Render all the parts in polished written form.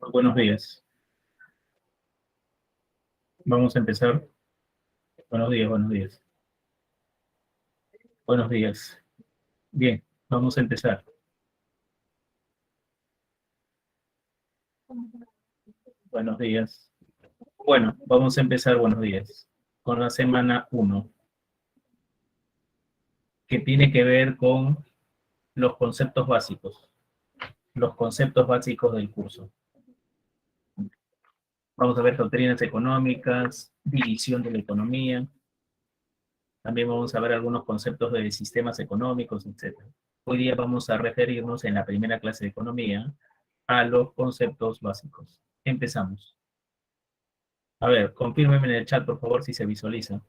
Muy buenos días. Vamos a empezar. Buenos días, buenos días. Buenos días. Bien, vamos a empezar. Buenos días. Bueno, vamos a empezar, buenos días, con la semana 1, que tiene que ver con los conceptos básicos. Los conceptos básicos del curso. Vamos a ver doctrinas económicas, división de la economía. También vamos a ver algunos conceptos de sistemas económicos, etc. Hoy día vamos a referirnos en la primera clase de economía a los conceptos básicos. Empezamos. A ver, confírmeme en el chat, por favor, si se visualiza.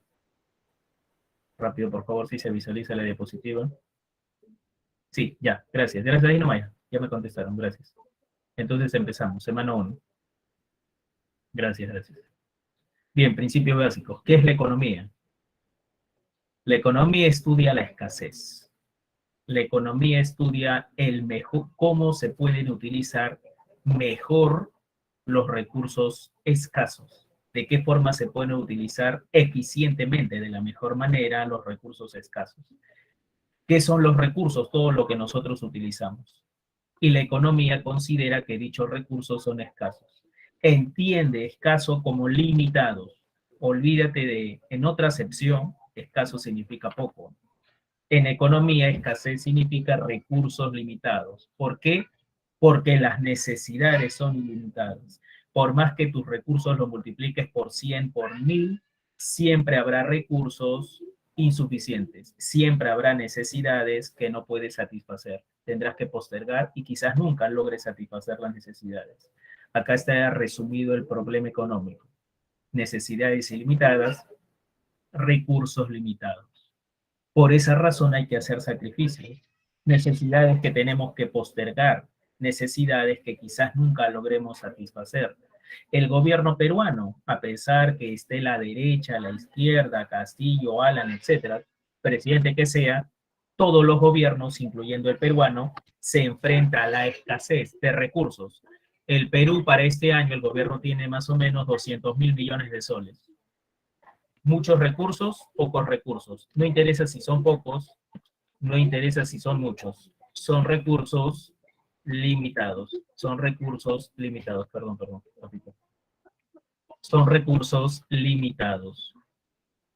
Rápido, por favor, si se visualiza la diapositiva. Sí, ya, gracias. Gracias, ahí no vaya. Ya me contestaron, gracias. Entonces empezamos, semana 1. Gracias, gracias. Bien, principios básicos. ¿Qué es la economía? La economía estudia la escasez. La economía estudia cómo se pueden utilizar mejor los recursos escasos. De qué forma se pueden utilizar eficientemente, de la mejor manera, los recursos escasos. ¿Qué son los recursos? Todo lo que nosotros utilizamos. Y la economía considera que dichos recursos son escasos. Entiende escaso como limitados. Olvídate de, en otra acepción, escaso significa poco. En economía, escasez significa recursos limitados. ¿Por qué? Porque las necesidades son ilimitadas. Por más que tus recursos los multipliques por 100, por 1000, siempre habrá recursos insuficientes. Siempre habrá necesidades que no puedes satisfacer. Tendrás que postergar y quizás nunca logres satisfacer las necesidades. Acá está resumido el problema económico. Necesidades ilimitadas, recursos limitados. Por esa razón hay que hacer sacrificios, necesidades que tenemos que postergar, necesidades que quizás nunca logremos satisfacer. El gobierno peruano, a pesar que esté la derecha, la izquierda, Castillo, Alan, etcétera, presidente que sea, todos los gobiernos, incluyendo el peruano, se enfrenta a la escasez de recursos. El Perú para este año, el gobierno tiene más o menos 200.000 millones de soles. Muchos recursos, pocos recursos. No interesa si son pocos, no interesa si son muchos. Son recursos limitados. Son recursos limitados. Perdón. Son recursos limitados.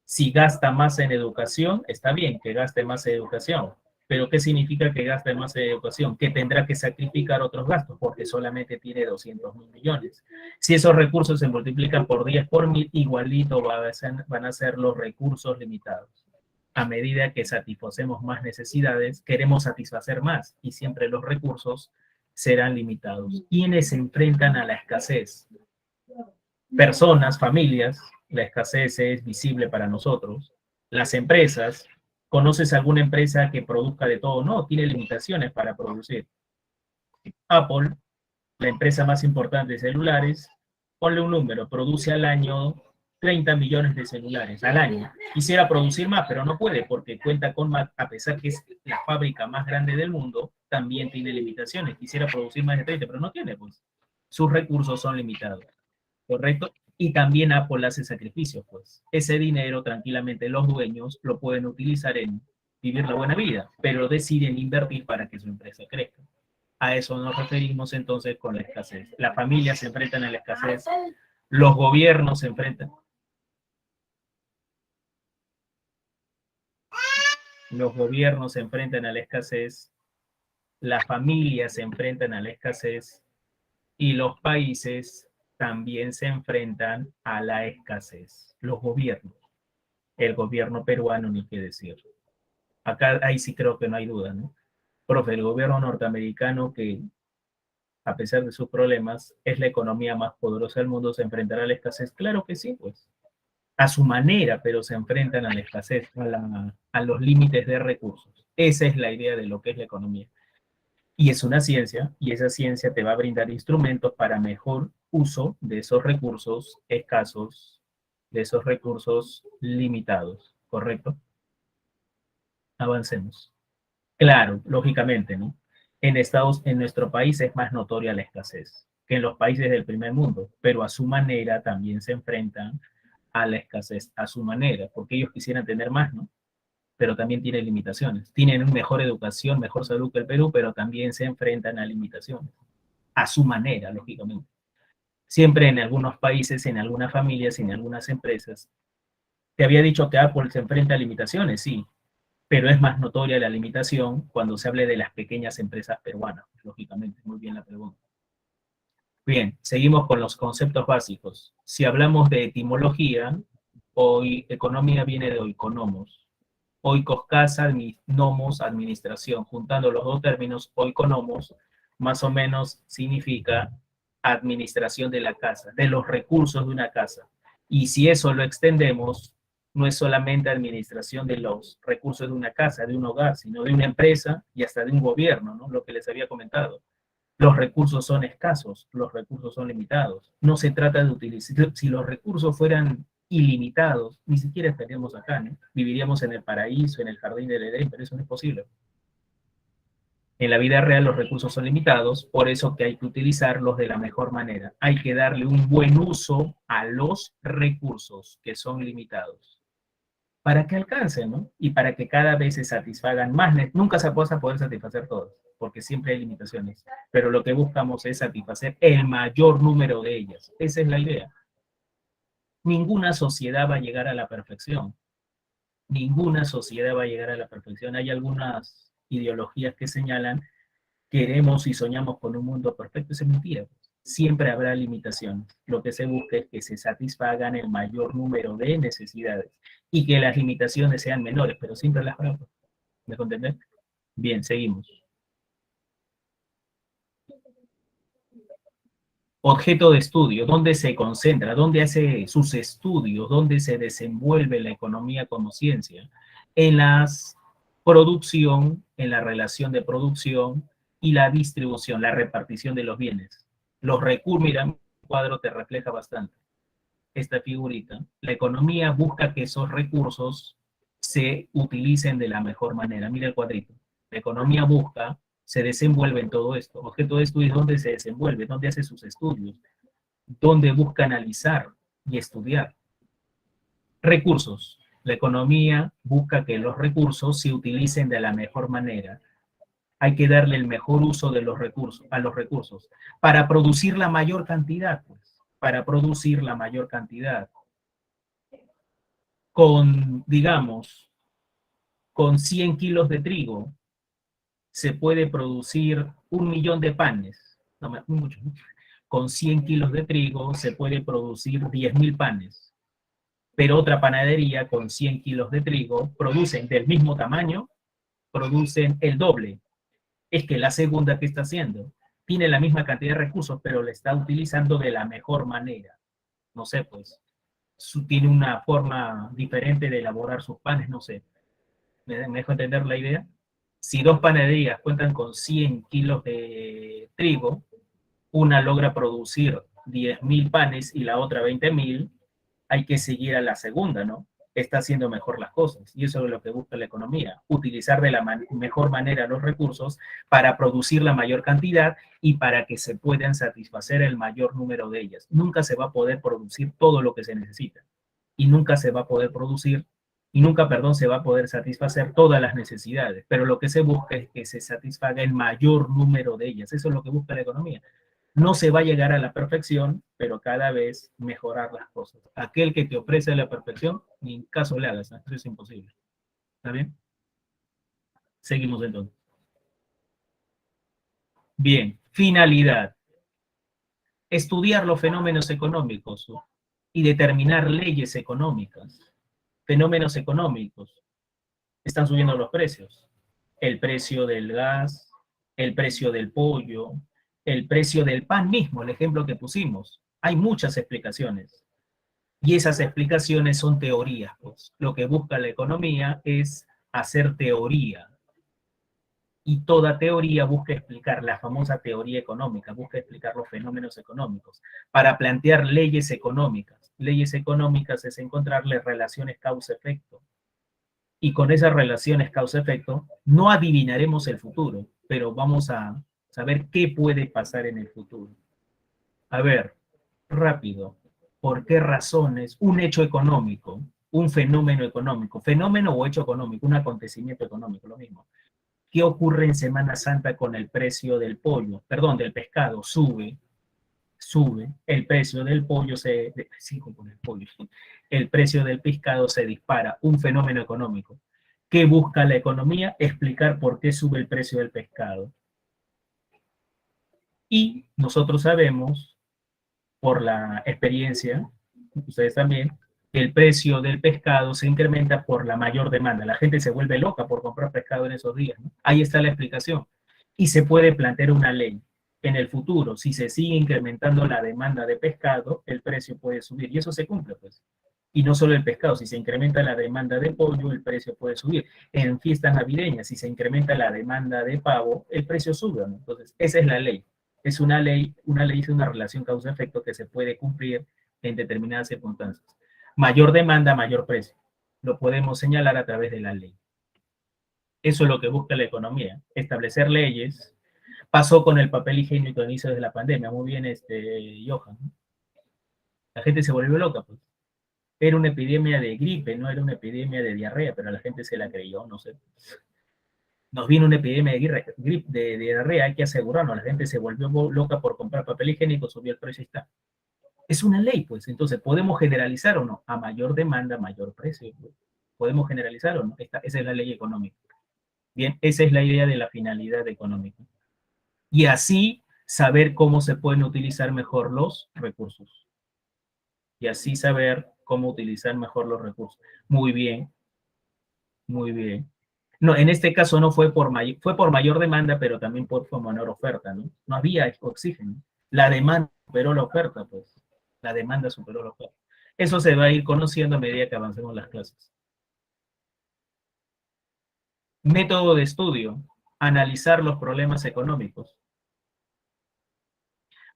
Si gasta más en educación, está bien que gaste más en educación. Pero ¿qué significa que gaste más en educación? Que tendrá que sacrificar otros gastos porque solamente tiene 200.000 millones. Si esos recursos se multiplican por 10, por 1000, igualito van a ser los recursos limitados. A medida que satisfacemos más necesidades, queremos satisfacer más y siempre los recursos serán limitados. ¿Quiénes se enfrentan a la escasez? Personas, familias. La escasez es visible para nosotros. Las empresas. ¿Conoces alguna empresa que produzca de todo? No, tiene limitaciones para producir. Apple, la empresa más importante de celulares, ponle un número, produce al año 30 millones de celulares al año. Quisiera producir más, pero no puede porque cuenta con, a pesar que es la fábrica más grande del mundo, también tiene limitaciones. Quisiera producir más de 30, pero no tiene, pues. Sus recursos son limitados. ¿Correcto? Y también Apple hace sacrificios, pues. Ese dinero tranquilamente los dueños lo pueden utilizar en vivir la buena vida, pero deciden invertir para que su empresa crezca. A eso nos referimos entonces con la escasez. Las familias se enfrentan a la escasez, los gobiernos se enfrentan. Los gobiernos se enfrentan a la escasez, las familias se enfrentan a la escasez y los países también se enfrentan a la escasez. Los gobiernos. El gobierno peruano, ni qué decir. Acá, ahí sí creo que no hay duda, ¿no? Profe, el gobierno norteamericano, que a pesar de sus problemas, es la economía más poderosa del mundo, ¿se enfrentará a la escasez? Claro que sí, pues. A su manera, pero se enfrentan a la escasez, a los límites de recursos. Esa es la idea de lo que es la economía. Y es una ciencia, y esa ciencia te va a brindar instrumentos para mejor uso de esos recursos escasos, de esos recursos limitados, ¿correcto? Avancemos. Claro, lógicamente, ¿no? En nuestro país es más notoria la escasez. que en los países del primer mundo, pero a su manera también se enfrentan a la escasez, a su manera, porque ellos quisieran tener más, ¿no? Pero también tienen limitaciones. Tienen mejor educación, mejor salud que el Perú, pero también se enfrentan a limitaciones, a su manera, lógicamente. Siempre en algunos países, en algunas familias, en algunas empresas. Te había dicho que Apple se enfrenta a limitaciones, sí, pero es más notoria la limitación cuando se hable de las pequeñas empresas peruanas, lógicamente. Muy bien la pregunta. Bien, seguimos con los conceptos básicos. Si hablamos de etimología, hoy economía viene de oikonomos. Oikos casa, nomos administración. Juntando los dos términos, oikonomos, más o menos significa administración de la casa, de los recursos de una casa. Y si eso lo extendemos, no es solamente administración de los recursos de una casa, de un hogar, sino de una empresa y hasta de un gobierno, ¿no? Lo que les había comentado. Los recursos son escasos, los recursos son limitados. No se trata de utilizar, si los recursos fueran ilimitados, ni siquiera estaríamos acá, ¿no? Viviríamos en el paraíso, en el jardín del Edén, pero eso no es posible. En la vida real los recursos son limitados, por eso que hay que utilizarlos de la mejor manera. Hay que darle un buen uso a los recursos que son limitados para que alcancen, ¿no? Y para que cada vez se satisfagan más. Nunca se puede poder satisfacer todos, porque siempre hay limitaciones, pero lo que buscamos es satisfacer el mayor número de ellas. Esa es la idea. Ninguna sociedad va a llegar a la perfección. Ninguna sociedad va a llegar a la perfección. Hay algunas ideologías que señalan queremos y soñamos con un mundo perfecto. Eso es mentira. Siempre habrá limitaciones. Lo que se busca es que se satisfagan el mayor número de necesidades y que las limitaciones sean menores, pero siempre las habrá. ¿Me entender? Bien, seguimos. Objeto de estudio, ¿dónde se concentra? ¿Dónde hace sus estudios? ¿Dónde se desenvuelve la economía como ciencia? En la producción, en la relación de producción y la distribución, la repartición de los bienes. Los recursos, mira, el cuadro te refleja bastante esta figurita. La economía busca que esos recursos se utilicen de la mejor manera. Mira el cuadrito. La economía busca, se desenvuelve en todo esto. Objeto de estudio es dónde se desenvuelve, dónde hace sus estudios, dónde busca analizar y estudiar. Recursos. La economía busca que los recursos se utilicen de la mejor manera. Hay que darle el mejor uso de los recursos, a los recursos, para producir la mayor cantidad, pues, para producir la mayor cantidad. Con, digamos, con 100 kilos de trigo, se puede producir 1.000.000 de panes. No, mucho. Con 100 kilos de trigo se puede producir 10.000 panes. Pero otra panadería con 100 kilos de trigo producen del mismo tamaño, producen el doble. Es que la segunda que está haciendo tiene la misma cantidad de recursos, pero la está utilizando de la mejor manera. No sé, pues, tiene una forma diferente de elaborar sus panes, no sé. ¿Me dejo entender la idea? Si dos panaderías cuentan con 100 kilos de trigo, una logra producir 10.000 panes y la otra 20.000, hay que seguir a la segunda, ¿no? Está haciendo mejor las cosas. Y eso es lo que busca la economía, utilizar de la mejor manera los recursos para producir la mayor cantidad y para que se puedan satisfacer el mayor número de ellas. Nunca se va a poder producir todo lo que se necesita. Y nunca se va a poder producir, y nunca, perdón, se va a poder satisfacer todas las necesidades. Pero lo que se busca es que se satisfaga el mayor número de ellas. Eso es lo que busca la economía. No se va a llegar a la perfección, pero cada vez mejorar las cosas. Aquel que te ofrece la perfección, ni en caso le hagas, eso es imposible. ¿Está bien? Seguimos entonces. Bien, finalidad. Estudiar los fenómenos económicos y determinar leyes económicas. Fenómenos económicos. Están subiendo los precios. El precio del gas, el precio del pollo, el precio del pan mismo, el ejemplo que pusimos. Hay muchas explicaciones. Y esas explicaciones son teorías, pues. Lo que busca la economía es hacer teoría. Y toda teoría busca explicar, la famosa teoría económica, busca explicar los fenómenos económicos, para plantear leyes económicas. Leyes económicas es encontrarle relaciones causa-efecto. Y con esas relaciones causa-efecto, no adivinaremos el futuro, pero vamos a saber qué puede pasar en el futuro. A ver, rápido. ¿Por qué razones un hecho económico, un fenómeno económico, fenómeno o hecho económico, un acontecimiento económico, lo mismo? ¿Qué ocurre en Semana Santa con el precio del pollo? Perdón, del pescado, sube, el precio del pollo sí, con el pollo, el precio del pescado se dispara, un fenómeno económico. ¿Qué busca la economía? Explicar por qué sube el precio del pescado. Y nosotros sabemos, por la experiencia, ustedes también, que el precio del pescado se incrementa por la mayor demanda. La gente se vuelve loca por comprar pescado en esos días, ¿no? Ahí está la explicación. Y se puede plantear una ley. En el futuro, si se sigue incrementando la demanda de pescado, el precio puede subir. Y eso se cumple, pues. Y no solo el pescado, si se incrementa la demanda de pollo, el precio puede subir. En fiestas navideñas, si se incrementa la demanda de pavo, el precio sube, ¿no? Entonces, esa es la ley. Es una ley es una relación causa-efecto que se puede cumplir en determinadas circunstancias. Mayor demanda, mayor precio. Lo podemos señalar a través de la ley. Eso es lo que busca la economía, establecer leyes. Pasó con el papel higiénico a inicios de la pandemia, muy bien, Johan. La gente se volvió loca, pues. Era una epidemia de gripe, no era una epidemia de diarrea, pero la gente se la creyó, no sé. Nos vino una epidemia de diarrea, hay que asegurarnos, la gente se volvió loca por comprar papel higiénico, subió el precio y está. Es una ley, pues, entonces, ¿podemos generalizar o no? A mayor demanda, mayor precio. ¿Podemos generalizar o no? Esa es la ley económica. Bien, esa es la idea de la finalidad económica. Y así saber cómo se pueden utilizar mejor los recursos. Y así saber cómo utilizar mejor los recursos. Muy bien, muy bien. No, en este caso no fue por mayor demanda, pero también por menor oferta, ¿no? No había oxígeno. La demanda superó la oferta, pues. La demanda superó la oferta. Eso se va a ir conociendo a medida que avancemos las clases. Método de estudio, analizar los problemas económicos.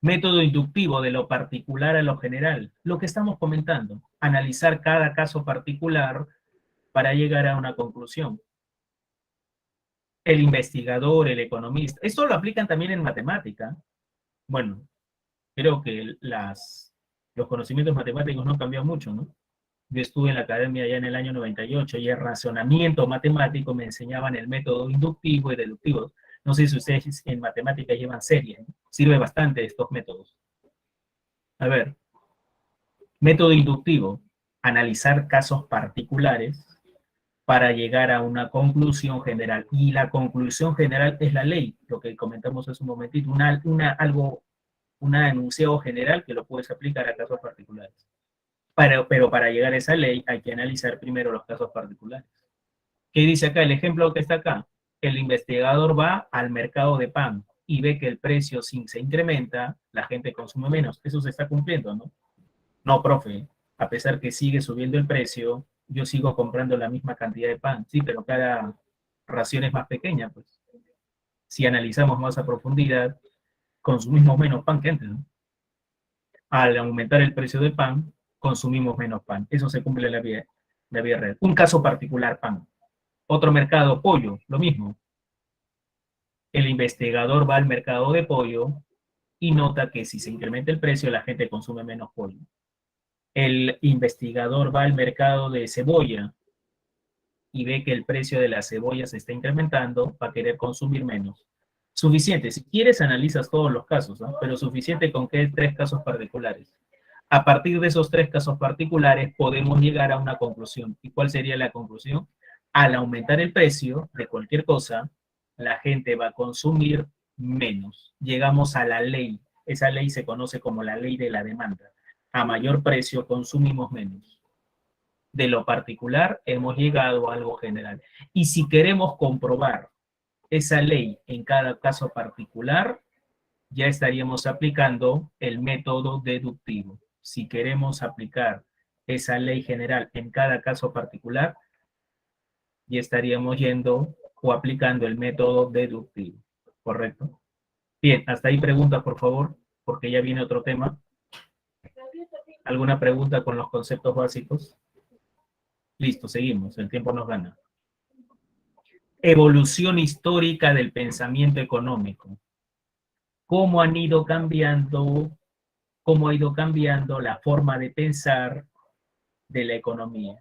Método inductivo, de lo particular a lo general. Lo que estamos comentando, analizar cada caso particular para llegar a una conclusión. El investigador, el economista. Esto lo aplican también en matemática. Bueno, creo que los conocimientos matemáticos no han cambiado mucho, ¿no? Yo estuve en la academia ya en el año 98 y el razonamiento matemático me enseñaban el método inductivo y deductivo. No sé si ustedes en matemática llevan serie, ¿no? Sirve bastante estos métodos. A ver, método inductivo, analizar casos particulares para llegar a una conclusión general. Y la conclusión general es la ley, lo que comentamos hace un momentito, un enunciado general que lo puedes aplicar a casos particulares. Pero para llegar a esa ley hay que analizar primero los casos particulares. ¿Qué dice acá? El ejemplo que está acá. El investigador va al mercado de pan y ve que el precio sin se incrementa, la gente consume menos. Eso se está cumpliendo, ¿no? No, profe, a pesar que sigue subiendo el precio, yo sigo comprando la misma cantidad de pan. Sí, pero cada ración es más pequeña, pues. Si analizamos más a profundidad, consumimos menos pan que antes, ¿no? Al aumentar el precio del pan, consumimos menos pan. Eso se cumple en la vida real. Un caso particular, pan. Otro mercado, pollo, lo mismo. El investigador va al mercado de pollo y nota que si se incrementa el precio, la gente consume menos pollo. El investigador va al mercado de cebolla y ve que el precio de la cebolla se está incrementando, va a querer consumir menos. Suficiente, si quieres analizas todos los casos, ¿no? Pero suficiente con que 3 casos particulares. A partir de esos 3 casos particulares podemos llegar a una conclusión. ¿Y cuál sería la conclusión? Al aumentar el precio de cualquier cosa, la gente va a consumir menos. Llegamos a la ley. Esa ley se conoce como la ley de la demanda. A mayor precio consumimos menos. De lo particular hemos llegado a algo general. Y si queremos comprobar esa ley en cada caso particular, ya estaríamos aplicando el método deductivo. Si queremos aplicar esa ley general en cada caso particular, ya estaríamos yendo o aplicando el método deductivo. ¿Correcto? Bien, hasta ahí preguntas, por favor, porque ya viene otro tema. ¿Alguna pregunta con los conceptos básicos? Listo, seguimos, el tiempo nos gana. Evolución histórica del pensamiento económico. ¿Cómo han ido cambiando cómo ha ido cambiando la forma de pensar de la economía,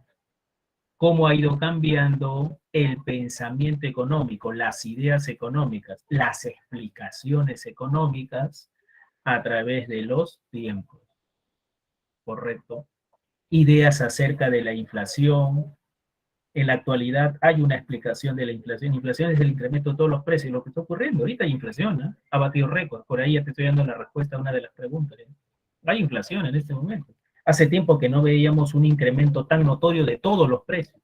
cómo ha ido cambiando el pensamiento económico, las ideas económicas, las explicaciones económicas a través de los tiempos, ¿correcto? Ideas acerca de la inflación. En la actualidad hay una explicación de la inflación. Inflación es el incremento de todos los precios. Lo que está ocurriendo, ahorita hay inflación, ¿eh? Ha batido récord. Por ahí ya te estoy dando la respuesta a una de las preguntas, ¿eh? Hay inflación en este momento. Hace tiempo que no veíamos un incremento tan notorio de todos los precios.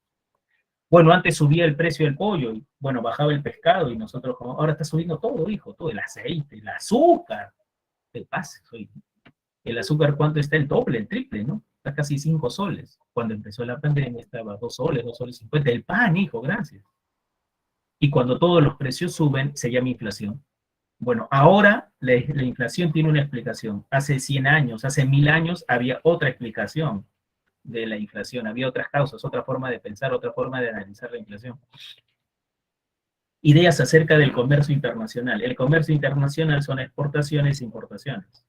Bueno, antes subía el precio del pollo y, bueno, bajaba el pescado y nosotros, ahora está subiendo todo, hijo, todo el aceite, el azúcar. ¿Qué pasa? El azúcar, ¿cuánto está? El doble, el triple, ¿no? Está casi 5 soles. Cuando empezó la pandemia estaba 2 soles, 2 soles 50. El pan, hijo, gracias. Y cuando todos los precios suben, se llama inflación. Bueno, ahora la inflación tiene una explicación. Hace 100 años, hace 1000 años, había otra explicación de la inflación. Había otras causas, otra forma de pensar, otra forma de analizar la inflación. Ideas acerca del comercio internacional. El comercio internacional son exportaciones e importaciones.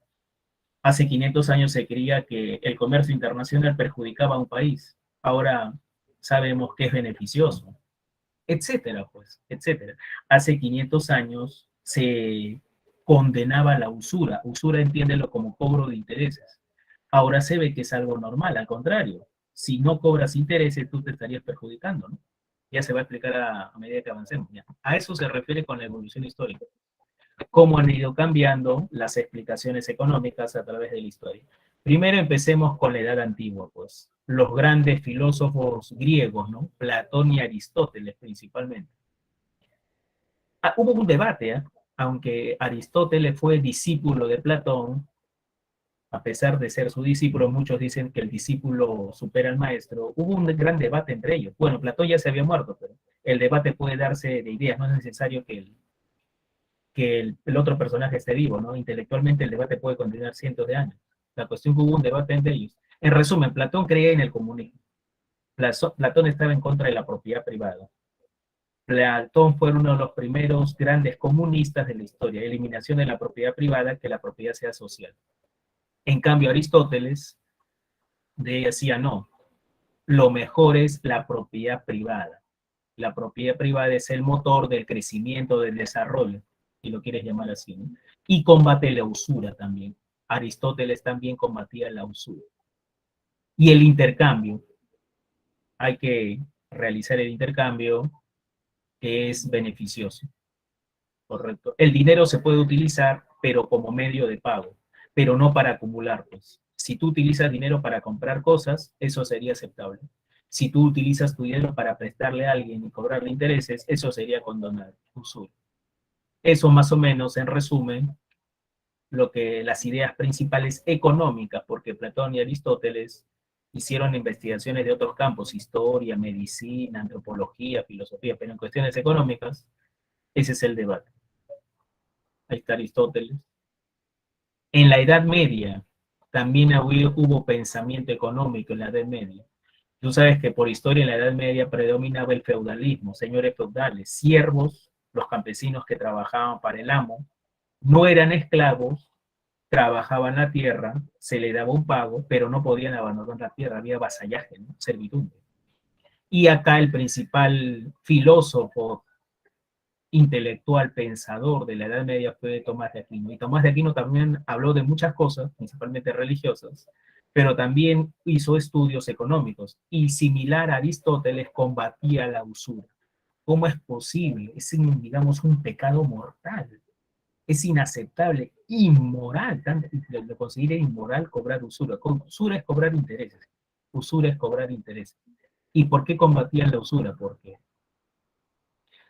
Hace 500 años se creía que el comercio internacional perjudicaba a un país. Ahora sabemos que es beneficioso, etcétera, pues, etcétera. Hace 500 años se condenaba la usura. Usura, entiéndelo como cobro de intereses. Ahora se ve que es algo normal, al contrario. Si no cobras intereses, tú te estarías perjudicando, ¿no? Ya se va a explicar a medida que avancemos. Ya. A eso se refiere con la evolución histórica. Cómo han ido cambiando las explicaciones económicas a través de la historia. Primero empecemos con la edad antigua, pues. Los grandes filósofos griegos, ¿no? Platón y Aristóteles principalmente. Hubo un debate, ¿eh? Aunque Aristóteles fue discípulo de Platón, a pesar de ser su discípulo, muchos dicen que el discípulo supera al maestro. Hubo un gran debate entre ellos. Bueno, Platón ya se había muerto, pero el debate puede darse de ideas, no es necesario que el otro personaje esté vivo, ¿no? Intelectualmente el debate puede continuar cientos de años. La cuestión que hubo un debate entre ellos. En resumen, Platón creía en el comunismo. Platón estaba en contra de la propiedad privada. Platón fue uno de los primeros grandes comunistas de la historia, eliminación de la propiedad privada, que la propiedad sea social. En cambio, Aristóteles decía no, lo mejor es la propiedad privada. La propiedad privada es el motor del crecimiento, del desarrollo, si lo quieres llamar así, ¿no? Y combate la usura también. Aristóteles también combatía la usura. Y el intercambio. Hay que realizar el intercambio que es beneficioso, ¿correcto? El dinero se puede utilizar, pero como medio de pago, pero no para acumular, pues. Si tú utilizas dinero para comprar cosas, eso sería aceptable. Si tú utilizas tu dinero para prestarle a alguien y cobrarle intereses, eso sería condonar usura. Eso más o menos, en resumen, lo que las ideas principales económicas, porque Platón y Aristóteles hicieron investigaciones de otros campos, historia, medicina, antropología, filosofía, pero en cuestiones económicas, ese es el debate. Ahí está Aristóteles. En la Edad Media también hubo pensamiento económico en la Edad Media. Tú sabes que por historia en la Edad Media predominaba el feudalismo, señores feudales, siervos, los campesinos que trabajaban para el amo, no eran esclavos, trabajaban la tierra, se le daba un pago, pero no podían abandonar la tierra, había vasallaje, ¿no? Servidumbre. Y acá el principal filósofo, intelectual, pensador de la Edad Media fue Tomás de Aquino. Y Tomás de Aquino también habló de muchas cosas, principalmente religiosas, pero también hizo estudios económicos y similar a Aristóteles combatía la usura. ¿Cómo es posible? Es, digamos, un pecado mortal. Es inaceptable, inmoral, lo considera inmoral cobrar usura. Usura es cobrar intereses. Usura es cobrar intereses. ¿Y por qué combatían la usura? Porque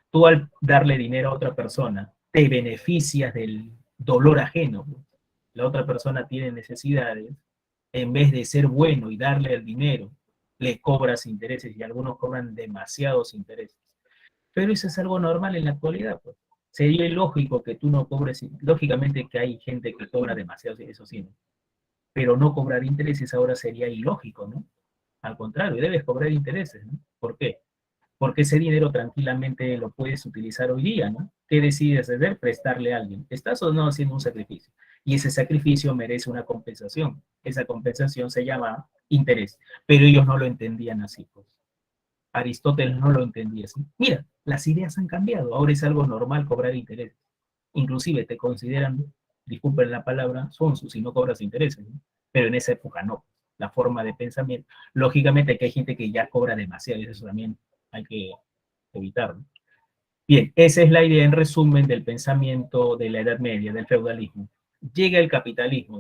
tú al darle dinero a otra persona, te beneficias del dolor ajeno. La otra persona tiene necesidades, en vez de ser bueno y darle el dinero, le cobras intereses y algunos cobran demasiados intereses. Pero eso es algo normal en la actualidad, pues. Sería ilógico que tú no cobres, lógicamente que hay gente que cobra demasiado, eso sí, ¿no? Pero no cobrar intereses ahora sería ilógico, ¿no? Al contrario, debes cobrar intereses, ¿no? ¿Por qué? porque ese dinero tranquilamente lo puedes utilizar hoy día, ¿no? ¿Qué decides hacer? Prestarle a alguien. ¿Estás o no haciendo un sacrificio? Y ese sacrificio merece una compensación. Esa compensación se llama interés, pero ellos no lo entendían así, pues. Aristóteles no lo entendía así. Mira, las ideas han cambiado, ahora es algo normal cobrar interés. Inclusive te consideran, disculpen la palabra, sonso si no cobras intereses, ¿no? Pero en esa época no. La forma de pensamiento, lógicamente que hay gente que ya cobra demasiado y eso también hay que evitarlo. Bien, esa es la idea en resumen del pensamiento de la Edad Media, del feudalismo. Llega el capitalismo,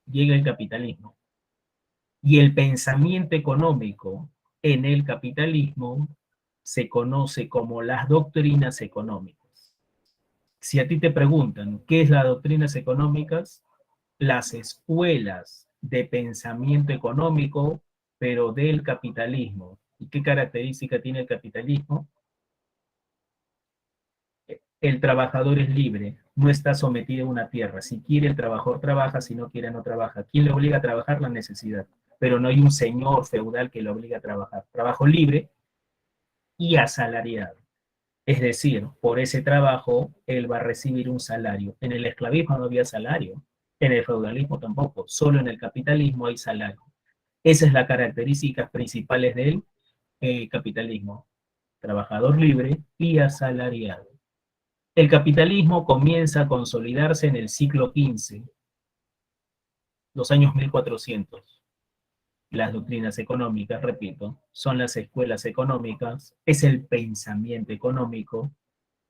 llega el capitalismo. Y el pensamiento económico en el capitalismo se conoce como las doctrinas económicas. Si a ti te preguntan qué es las doctrinas económicas, las escuelas de pensamiento económico, pero del capitalismo. ¿Y qué característica tiene el capitalismo? El trabajador es libre, no está sometido a una tierra. Si quiere el trabajador trabaja, si no quiere no trabaja. ¿Quién le obliga a trabajar? La necesidad. Pero no hay un señor feudal que lo obligue a trabajar. Trabajo libre y asalariado. Es decir, por ese trabajo él va a recibir un salario. En el esclavismo no había salario, en el feudalismo tampoco, solo en el capitalismo hay salario. Esa es la característica principales del capitalismo. Trabajador libre y asalariado. El capitalismo comienza a consolidarse en el siglo XV, los años 1400. Las doctrinas económicas, repito, son las escuelas económicas, es el pensamiento económico,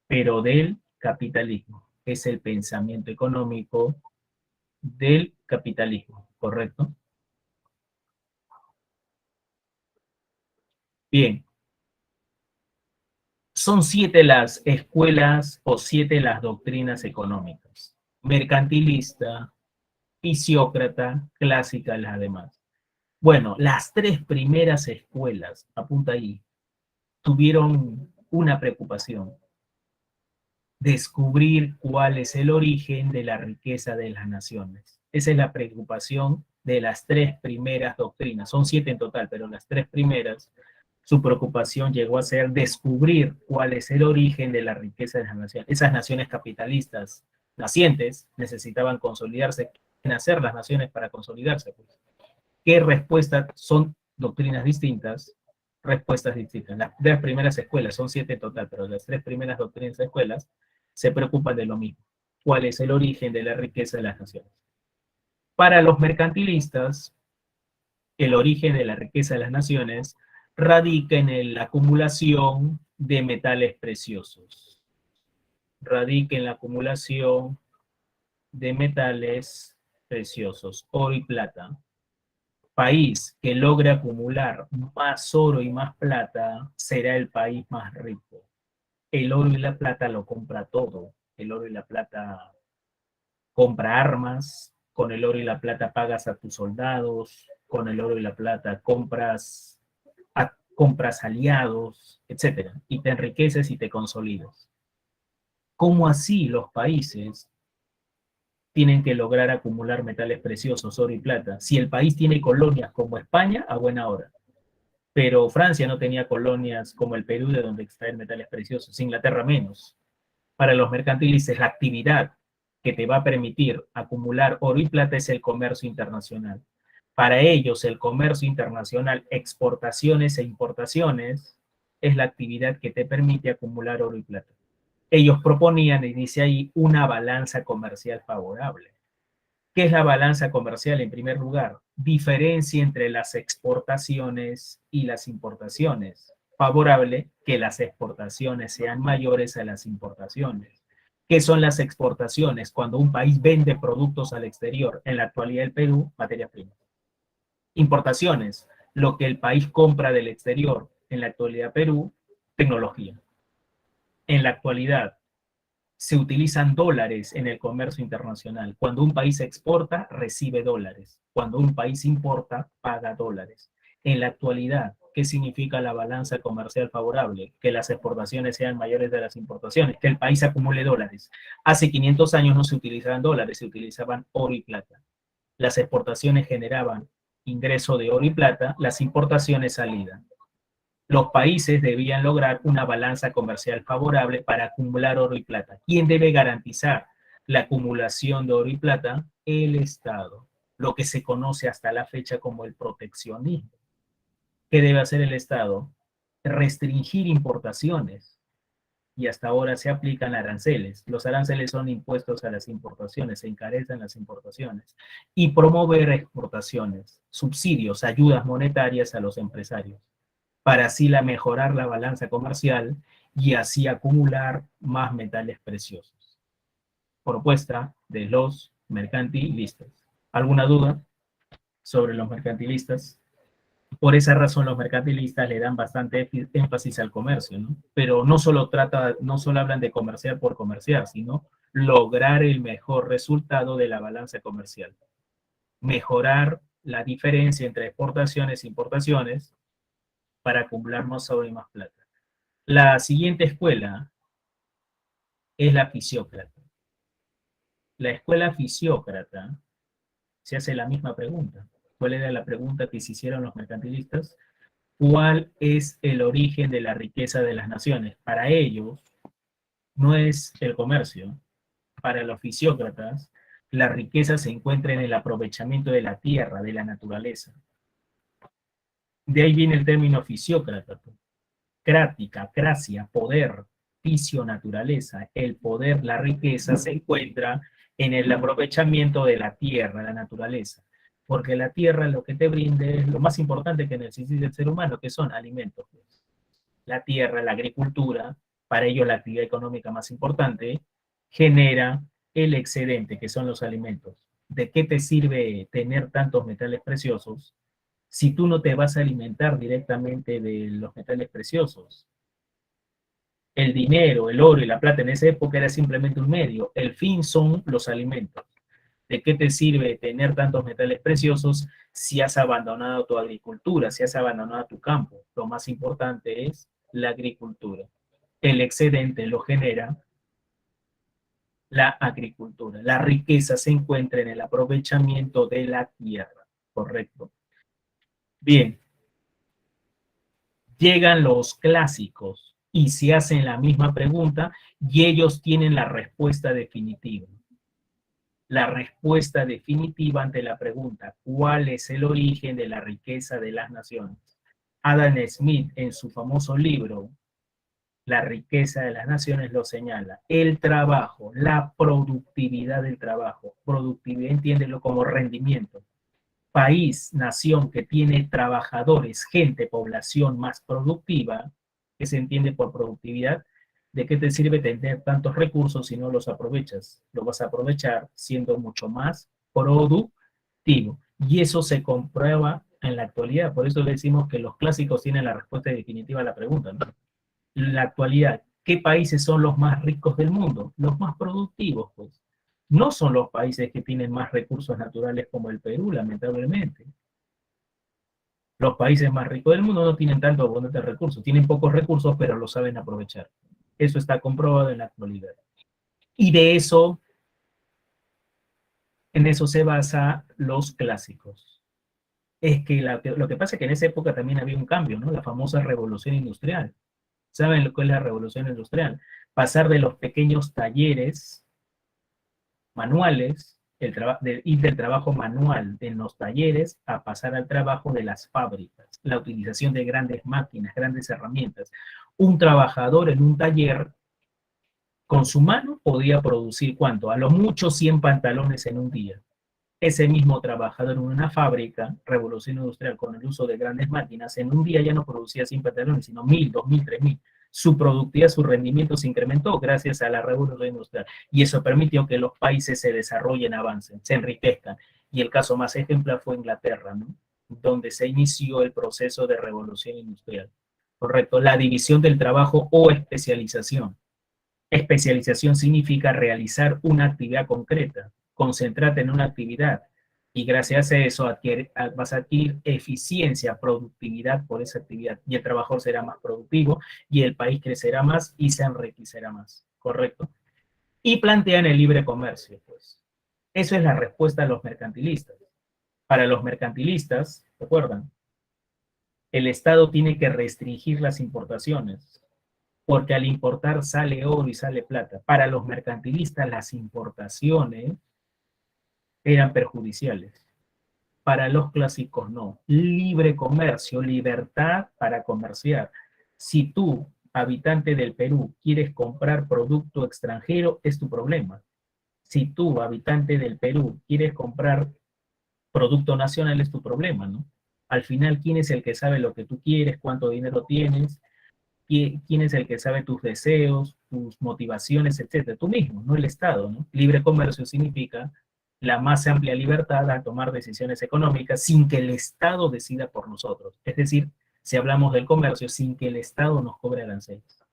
pero del capitalismo. Es el pensamiento económico del capitalismo, ¿correcto? Bien, son 7 las escuelas o 7 las doctrinas económicas. Mercantilista, fisiócrata, clásica, las demás. Bueno, las 3 primeras escuelas, apunta ahí, tuvieron una preocupación: descubrir cuál es el origen de la riqueza de las naciones. Esa es la preocupación de las 3 primeras doctrinas. Son 7 en total, pero las 3 primeras, su preocupación llegó a ser descubrir cuál es el origen de la riqueza de las naciones. Esas naciones capitalistas nacientes necesitaban consolidarse. ¿Qué hacer las naciones para consolidarse? Pues, ¿qué respuestas son doctrinas distintas? Respuestas distintas. Las 3 primeras escuelas, son 7 en total, pero las 3 primeras doctrinas de escuelas se preocupan de lo mismo. ¿Cuál es el origen de la riqueza de las naciones? Para los mercantilistas, el origen de la riqueza de las naciones radica en la acumulación de metales preciosos. Radica en la acumulación de metales preciosos, oro y plata. País que logre acumular más oro y más plata será el país más rico. El oro y la plata lo compra todo. El oro y la plata compra armas, con el oro y la plata pagas a tus soldados, con el oro y la plata compras aliados, etc. Y te enriqueces y te consolidas. ¿Cómo así los países tienen que lograr acumular metales preciosos, oro y plata? Si el país tiene colonias como España, a buena hora. Pero Francia no tenía colonias como el Perú de donde extraen metales preciosos, Inglaterra menos. Para los mercantilistas, la actividad que te va a permitir acumular oro y plata es el comercio internacional. Para ellos, el comercio internacional, exportaciones e importaciones, es la actividad que te permite acumular oro y plata. Ellos proponían, y dice ahí, una balanza comercial favorable. ¿Qué es la balanza comercial? En primer lugar, diferencia entre las exportaciones y las importaciones. Favorable que las exportaciones sean mayores a las importaciones. ¿Qué son las exportaciones? Cuando un país vende productos al exterior. En la actualidad el Perú, materias primas. Importaciones, lo que el país compra del exterior. En la actualidad Perú, tecnología. En la actualidad, se utilizan dólares en el comercio internacional. Cuando un país exporta, recibe dólares. Cuando un país importa, paga dólares. En la actualidad, ¿qué significa la balanza comercial favorable? Que las exportaciones sean mayores de las importaciones, que el país acumule dólares. Hace 500 años no se utilizaban dólares, se utilizaban oro y plata. Las exportaciones generaban ingreso de oro y plata, las importaciones salida. Los países debían lograr una balanza comercial favorable para acumular oro y plata. ¿Quién debe garantizar la acumulación de oro y plata? El Estado, lo que se conoce hasta la fecha como el proteccionismo. ¿Qué debe hacer el Estado? Restringir importaciones, y hasta ahora se aplican aranceles. Los aranceles son impuestos a las importaciones, se encarecen las importaciones. Y promover exportaciones, subsidios, ayudas monetarias a los empresarios, para así mejorar la balanza comercial y así acumular más metales preciosos. Propuesta de los mercantilistas. ¿Alguna duda sobre los mercantilistas? Por esa razón los mercantilistas le dan bastante énfasis al comercio, ¿no? Pero no solo hablan de comerciar por comerciar, sino lograr el mejor resultado de la balanza comercial. Mejorar la diferencia entre exportaciones e importaciones para acumular más oro y más plata. La siguiente escuela es la fisiócrata. La escuela fisiócrata se hace la misma pregunta. ¿Cuál era la pregunta que se hicieron los mercantilistas? ¿Cuál es el origen de la riqueza de las naciones? Para ellos, no es el comercio. Para los fisiócratas, la riqueza se encuentra en el aprovechamiento de la tierra, de la naturaleza. De ahí viene el término fisiócrata. Crática, cracia, poder, fisio, naturaleza. El poder, la riqueza se encuentra en el aprovechamiento de la tierra, la naturaleza. Porque la tierra lo que te brinde es lo más importante que necesita el ser humano, que son alimentos. La tierra, la agricultura, para ello la actividad económica más importante, genera el excedente, que son los alimentos. ¿De qué te sirve tener tantos metales preciosos si tú no te vas a alimentar directamente de los metales preciosos? El dinero, el oro y la plata en esa época era simplemente un medio. El fin son los alimentos. ¿De qué te sirve tener tantos metales preciosos si has abandonado tu agricultura, si has abandonado tu campo? Lo más importante es la agricultura. El excedente lo genera la agricultura. La riqueza se encuentra en el aprovechamiento de la tierra, ¿correcto? Bien, llegan los clásicos y se hacen la misma pregunta y ellos tienen la respuesta definitiva. La respuesta definitiva ante la pregunta, ¿cuál es el origen de la riqueza de las naciones? Adam Smith, en su famoso libro, La riqueza de las naciones, lo señala. El trabajo, la productividad del trabajo. Productividad, entiéndelo como rendimiento. País, nación que tiene trabajadores, gente, población más productiva, que se entiende por productividad, ¿de qué te sirve tener tantos recursos si no los aprovechas? Lo vas a aprovechar siendo mucho más productivo. Y eso se comprueba en la actualidad. Por eso le decimos que los clásicos tienen la respuesta definitiva a la pregunta, ¿no? En la actualidad, ¿qué países son los más ricos del mundo? Los más productivos, pues. No son los países que tienen más recursos naturales como el Perú, lamentablemente. Los países más ricos del mundo no tienen tanto abundante recursos, tienen pocos recursos, pero lo saben aprovechar. Eso está comprobado en la actualidad. Y de eso, en eso se basa los clásicos. Es que lo que pasa es que en esa época también había un cambio, ¿no? La famosa revolución industrial. ¿Saben lo que es la revolución industrial? Pasar de los pequeños talleres manuales, ir del trabajo manual en los talleres a pasar al trabajo de las fábricas, la utilización de grandes máquinas, grandes herramientas. Un trabajador en un taller con su mano podía producir ¿cuánto? A lo mucho 100 pantalones en un día. Ese mismo trabajador en una fábrica, revolución industrial, con el uso de grandes máquinas, en un día ya no producía 100 pantalones, sino 1000, 2000, 3000. Su productividad, su rendimiento se incrementó gracias a la revolución industrial. Y eso permitió que los países se desarrollen, avancen, se enriquezcan. Y el caso más ejemplar fue Inglaterra, ¿no? Donde se inició el proceso de revolución industrial. Correcto, la división del trabajo o especialización. Especialización significa realizar una actividad concreta, concentrarte en una actividad y gracias a eso vas a adquirir eficiencia, productividad por esa actividad y el trabajador será más productivo y el país crecerá más y se enriquecerá más, ¿correcto? Y plantean el libre comercio, pues. Eso es la respuesta a los mercantilistas. Para los mercantilistas, ¿recuerdan? El Estado tiene que restringir las importaciones, porque al importar sale oro y sale plata. Para los mercantilistas las importaciones eran perjudiciales. Para los clásicos no. Libre comercio, libertad para comerciar. Si tú, habitante del Perú, quieres comprar producto extranjero, es tu problema. Si tú, habitante del Perú, quieres comprar producto nacional, es tu problema, ¿no? Al final, ¿quién es el que sabe lo que tú quieres, cuánto dinero tienes? ¿Quién es el que sabe tus deseos, tus motivaciones, etcétera? Tú mismo, no el Estado, ¿no? Libre comercio significa la más amplia libertad a tomar decisiones económicas sin que el Estado decida por nosotros. Es decir, si hablamos del comercio, sin que el Estado nos cobre aranceles.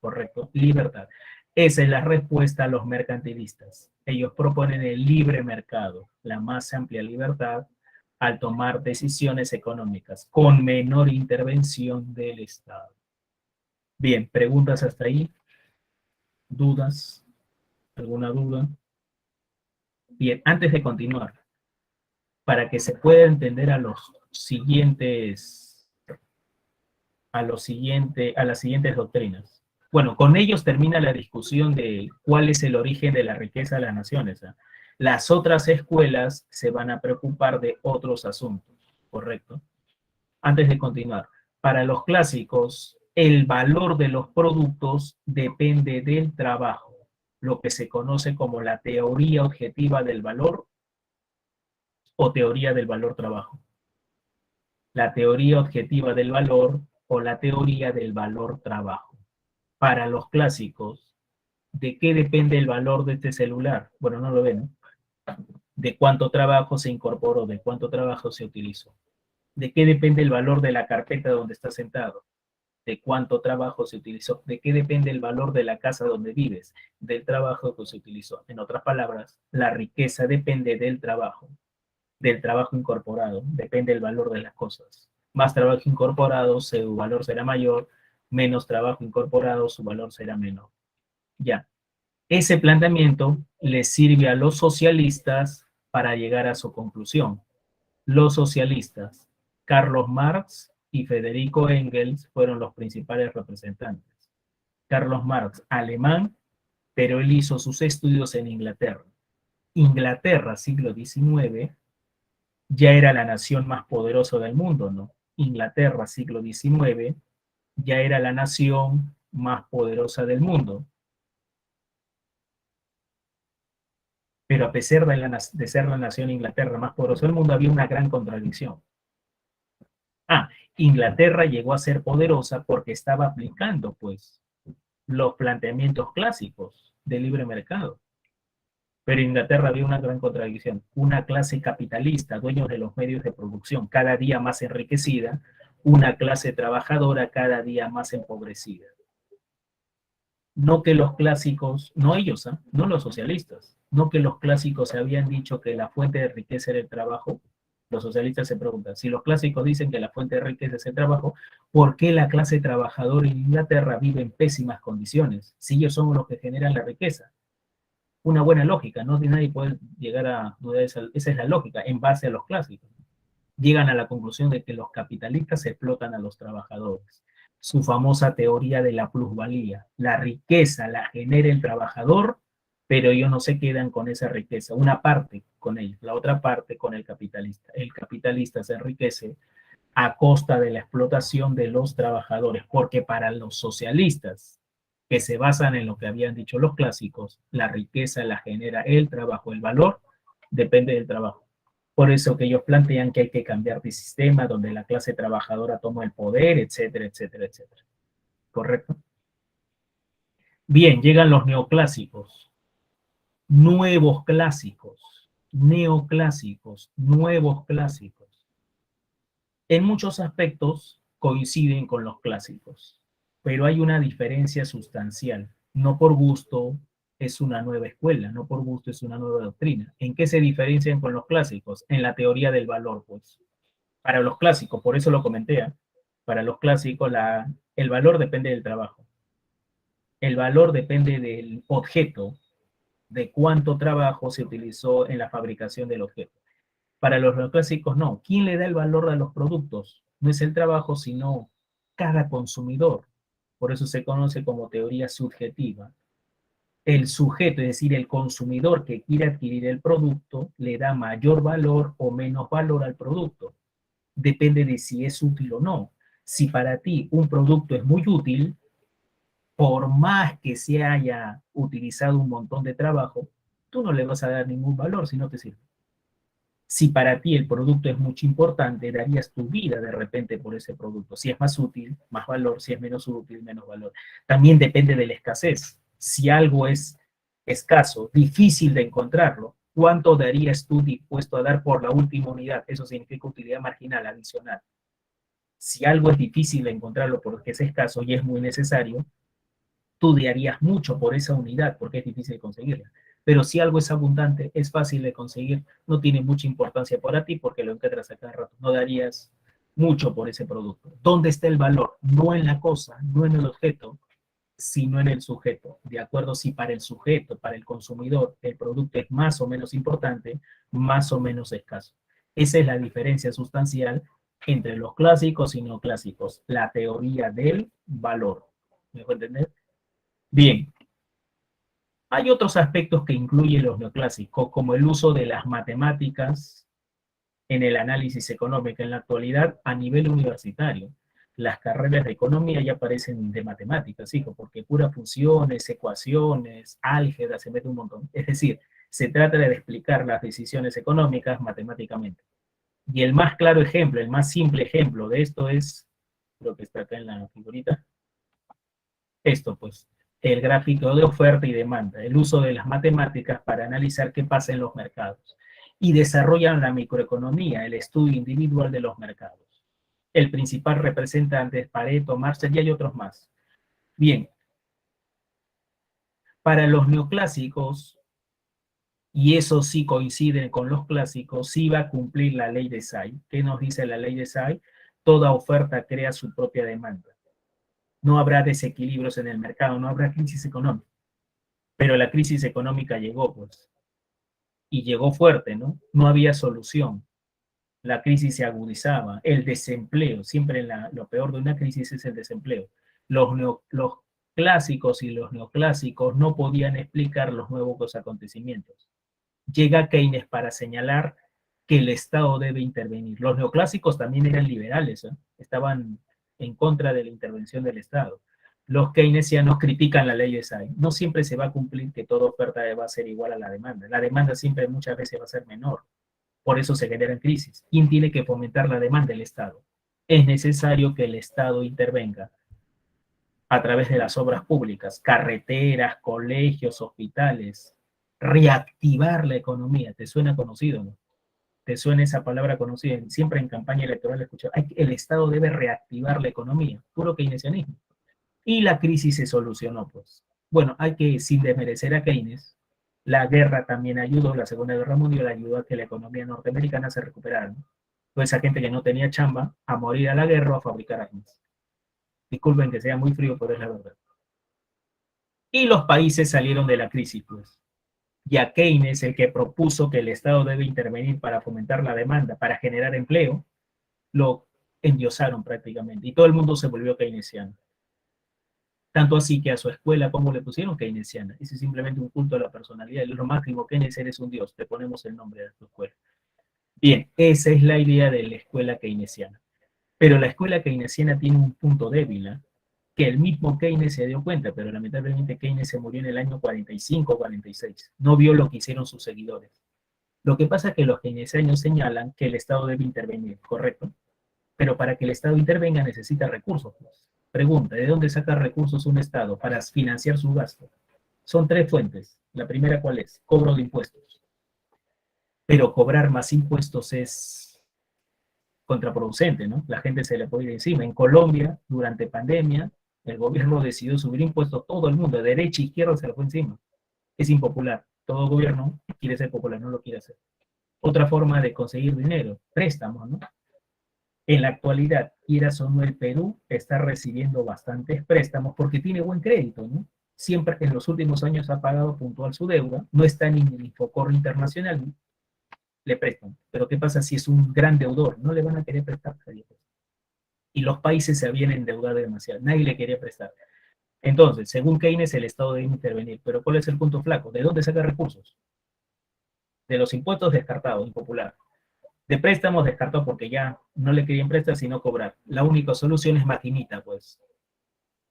¿Correcto? Libertad. Esa es la respuesta a los mercantilistas. Ellos proponen el libre mercado, la más amplia libertad al tomar decisiones económicas con menor intervención del Estado. Bien, preguntas hasta ahí, dudas, alguna duda. Bien, antes de continuar, para que se pueda entender a las siguientes doctrinas. Bueno, con ellos termina la discusión de cuál es el origen de la riqueza de las naciones. Las otras escuelas se van a preocupar de otros asuntos, ¿correcto? Antes de continuar, para los clásicos, el valor de los productos depende del trabajo, lo que se conoce como la teoría objetiva del valor o teoría del valor-trabajo. La teoría objetiva del valor o la teoría del valor-trabajo. Para los clásicos, ¿de qué depende el valor de este celular? Bueno, no lo ven, ¿no? De cuánto trabajo se incorporó, de cuánto trabajo se utilizó. ¿De qué depende el valor de la carpeta donde está sentado? De cuánto trabajo se utilizó. ¿De qué depende el valor de la casa donde vives? Del trabajo que se utilizó. En otras palabras, la riqueza depende del trabajo incorporado, depende del valor de las cosas. Más trabajo incorporado, su valor será mayor, menos trabajo incorporado, su valor será menor. Ya, ese planteamiento le sirve a los socialistas para llegar a su conclusión. Los socialistas, Carlos Marx y Federico Engels fueron los principales representantes. Carlos Marx, alemán, pero él hizo sus estudios en Inglaterra. Inglaterra, siglo XIX, ya era la nación más poderosa del mundo, ¿no? Inglaterra, siglo XIX, ya era la nación más poderosa del mundo. Pero a pesar de ser la nación Inglaterra más poderosa del mundo, había una gran contradicción. Inglaterra llegó a ser poderosa porque estaba aplicando, pues, los planteamientos clásicos del libre mercado. Pero en Inglaterra había una gran contradicción. Una clase capitalista, dueños de los medios de producción, cada día más enriquecida, una clase trabajadora cada día más empobrecida. No que los clásicos, no ellos, no los socialistas, no que los clásicos habían dicho que la fuente de riqueza era el trabajo. Los socialistas se preguntan, si los clásicos dicen que la fuente de riqueza es el trabajo, ¿por qué la clase trabajadora en Inglaterra vive en pésimas condiciones? Si ellos son los que generan la riqueza. Una buena lógica, no nadie puede llegar a dudar, esa es la lógica, en base a los clásicos. Llegan a la conclusión de que los capitalistas explotan a los trabajadores. Su famosa teoría de la plusvalía. La riqueza la genera el trabajador, pero ellos no se quedan con esa riqueza. Una parte con ellos, la otra parte con el capitalista. El capitalista se enriquece a costa de la explotación de los trabajadores, porque para los socialistas, que se basan en lo que habían dicho los clásicos, la riqueza la genera el trabajo, el valor depende del trabajo. Por eso que ellos plantean que hay que cambiar de sistema donde la clase trabajadora toma el poder, etcétera, etcétera, etcétera. ¿Correcto? Bien, llegan los neoclásicos, nuevos clásicos, neoclásicos, nuevos clásicos. En muchos aspectos coinciden con los clásicos, pero hay una diferencia sustancial. No por gusto es una nueva escuela, no por gusto es una nueva doctrina. ¿En qué se diferencian con los clásicos? En la teoría del valor, pues. Para los clásicos, por eso lo comenté, para los clásicos el valor depende del trabajo. El valor depende del objeto, de cuánto trabajo se utilizó en la fabricación del objeto. Para los neoclásicos no. ¿Quién le da el valor a los productos? no es el trabajo, sino cada consumidor. Por eso se conoce como teoría subjetiva. El sujeto, es decir, el consumidor que quiere adquirir el producto, le da mayor valor o menos valor al producto. Depende de si es útil o no. Si para ti un producto es muy útil, por más que se haya utilizado un montón de trabajo, tú no le vas a dar ningún valor si no te sirve. Si para ti el producto es mucho importante, darías tu vida de repente por ese producto. Si es más útil, más valor; si es menos útil, menos valor. También depende de la escasez. Si algo es escaso, difícil de encontrarlo, ¿cuánto darías tú dispuesto a dar por la última unidad? Eso significa utilidad marginal adicional. Si algo es difícil de encontrarlo porque es escaso y es muy necesario, tú darías mucho por esa unidad porque es difícil conseguirla. Pero si algo es abundante, es fácil de conseguir, no tiene mucha importancia para ti porque lo encuentras a cada rato. No darías mucho por ese producto. ¿Dónde está el valor? No en la cosa, no en el objeto, sino en el sujeto. De acuerdo, si para el sujeto, para el consumidor, el producto es más o menos importante, más o menos escaso. Esa es la diferencia sustancial entre los clásicos y no clásicos. La teoría del valor. ¿Me dejo entender? Bien, hay otros aspectos que incluyen los neoclásicos, como el uso de las matemáticas en el análisis económico en la actualidad a nivel universitario. Las carreras de economía ya parecen de matemáticas, hijo, porque puras funciones, ecuaciones, álgebra, se mete un montón. Es decir, se trata de explicar las decisiones económicas matemáticamente. Y el más claro ejemplo, el más simple ejemplo de esto es, creo que está acá en la figurita, esto pues, el gráfico de oferta y demanda, el uso de las matemáticas para analizar qué pasa en los mercados. Y desarrollan la microeconomía, el estudio individual de los mercados. El principal representante es Pareto, Marshall y hay otros más. Bien, para los neoclásicos, y eso sí coincide con los clásicos, sí va a cumplir la ley de Say. ¿Qué nos dice la ley de Say? Toda oferta crea su propia demanda. No habrá desequilibrios en el mercado, no habrá crisis económica. Pero la crisis económica llegó, pues, y llegó fuerte, ¿no? No había solución. La crisis se agudizaba, el desempleo, siempre lo peor de una crisis es el desempleo. Los clásicos y los neoclásicos no podían explicar los nuevos acontecimientos. Llega Keynes para señalar que el Estado debe intervenir. Los neoclásicos también eran liberales, ¿eh? Estaban en contra de la intervención del Estado. Los keynesianos critican la ley de Say. No siempre se va a cumplir que toda oferta va a ser igual a la demanda. La demanda siempre muchas veces va a ser menor. Por eso se generan crisis. ¿Quién tiene que fomentar la demanda? El Estado. Es necesario que el Estado intervenga a través de las obras públicas, carreteras, colegios, hospitales, reactivar la economía. ¿Te suena conocido, no? ¿Te suena esa palabra conocida? Siempre en campaña electoral escuchar, el Estado debe reactivar la economía, puro keynesianismo. Y la crisis se solucionó, pues. Bueno, hay que, sin desmerecer a Keynes, la guerra también ayudó, la Segunda Guerra Mundial ayudó a que la economía norteamericana se recuperara, ¿no? Toda esa gente que no tenía chamba, a morir a la guerra o a fabricar armas. Disculpen que sea muy frío, pero es la verdad. Y los países salieron de la crisis, pues. Y a Keynes, el que propuso que el Estado debe intervenir para fomentar la demanda, para generar empleo, lo endiosaron prácticamente. Y todo el mundo se volvió keynesiano. Tanto así que a su escuela, ¿cómo le pusieron? Keynesiana. Ese es simplemente un culto a la personalidad. Lo máximo, Keynes, eres un dios. Te ponemos el nombre de tu escuela. Bien, esa es la idea de la escuela keynesiana. Pero la escuela keynesiana tiene un punto débil, ¿eh? Que el mismo Keynes se dio cuenta, pero lamentablemente Keynes se murió en el año 45 o 46. No vio lo que hicieron sus seguidores. Lo que pasa es que los keynesianos señalan que el Estado debe intervenir, ¿correcto? Pero para que el Estado intervenga necesita recursos. Pues. Pregunta, ¿de dónde saca recursos un Estado para financiar su gasto? Son tres fuentes. La primera, ¿cuál es? Cobro de impuestos. Pero cobrar más impuestos es contraproducente, ¿no? La gente se le puede ir encima. En Colombia, durante pandemia, el gobierno decidió subir impuestos, todo el mundo, de derecha e izquierda, se le fue encima. Es impopular. Todo gobierno quiere ser popular, no lo quiere hacer. Otra forma de conseguir dinero, préstamos, ¿no? En la actualidad, quieras o no, el Perú está recibiendo bastantes préstamos porque tiene buen crédito, ¿no? Siempre en los últimos años ha pagado puntual su deuda, no está ni en el Infocorp internacional, ¿no? Le prestan. Pero ¿qué pasa si es un gran deudor? No le van a querer prestar. y los países se habían endeudado demasiado, nadie le quería prestar. Entonces, según Keynes, el Estado debe intervenir, pero ¿cuál es el punto flaco? ¿De dónde saca recursos? De los impuestos descartados, impopular. De préstamos descartados porque ya no le querían prestar sino cobrar. La única solución es maquinita, pues.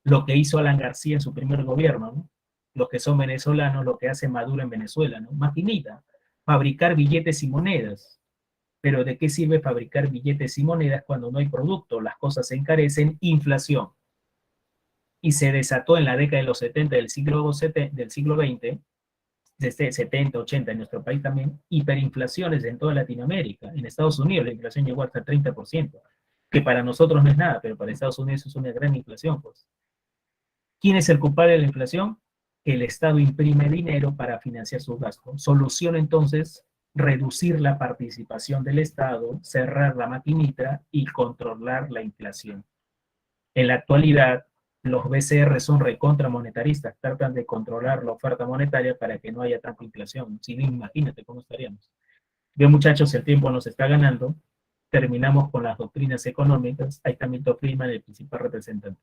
Lo que hizo Alan García en su primer gobierno, ¿no? Los que son venezolanos, lo que hace Maduro en Venezuela, ¿no? Maquinita, fabricar billetes y monedas. Pero ¿de qué sirve fabricar billetes y monedas cuando no hay producto? Las cosas se encarecen, inflación. Y se desató en la década de los 70 del siglo XX, desde 70, 80 en nuestro país también, hiperinflaciones en toda Latinoamérica. En Estados Unidos la inflación llegó hasta el 30%, que para nosotros no es nada, pero para Estados Unidos es una gran inflación, pues. ¿Quién es el culpable de la inflación? El Estado imprime dinero para financiar sus gastos. Solución entonces, reducir la participación del Estado, cerrar la maquinita y controlar la inflación. En la actualidad, los BCR son recontramonetaristas, tratan de controlar la oferta monetaria para que no haya tanta inflación. Si no, imagínate cómo estaríamos. Bien, muchachos, el tiempo nos está ganando. Terminamos con las doctrinas económicas. Ahí está Milton Friedman, el principal representante.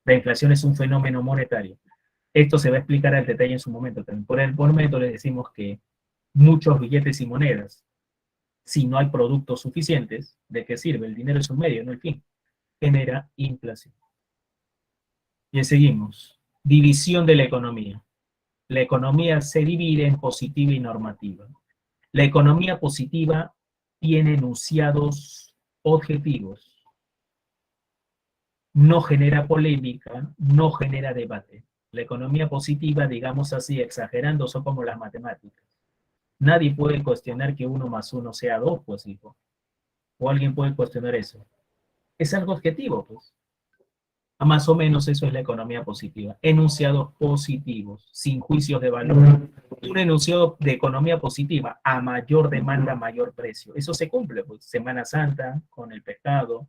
La inflación es un fenómeno monetario. Esto se va a explicar al detalle en su momento también. Por el momento les decimos que muchos billetes y monedas, si no hay productos suficientes, ¿de qué sirve? El dinero es un medio, no el fin. Genera inflación. Bien, seguimos. División de la economía. La economía se divide en positiva y normativa. La economía positiva tiene enunciados objetivos. No genera polémica, no genera debate. La economía positiva, digamos así, exagerando, son como las matemáticas. Nadie puede cuestionar que 1 más 1 sea 2, pues, hijo. O alguien puede cuestionar eso. Es algo objetivo, pues. Más o menos eso es la economía positiva. Enunciados positivos, sin juicios de valor. Un enunciado de economía positiva, a mayor demanda, mayor precio. Eso se cumple, pues. Semana Santa con el pescado,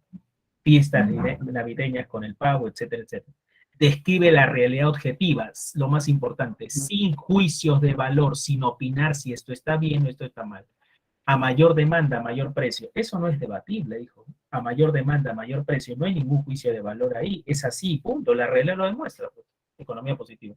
fiestas navideñas con el pavo, etcétera, etcétera. Describe la realidad objetiva, lo más importante, sin juicios de valor, sin opinar si esto está bien o esto está mal. A mayor demanda, mayor precio. Eso no es debatible, dijo. A mayor demanda, mayor precio. No hay ningún juicio de valor ahí. Es así, punto. La realidad lo demuestra. Pues. Economía positiva.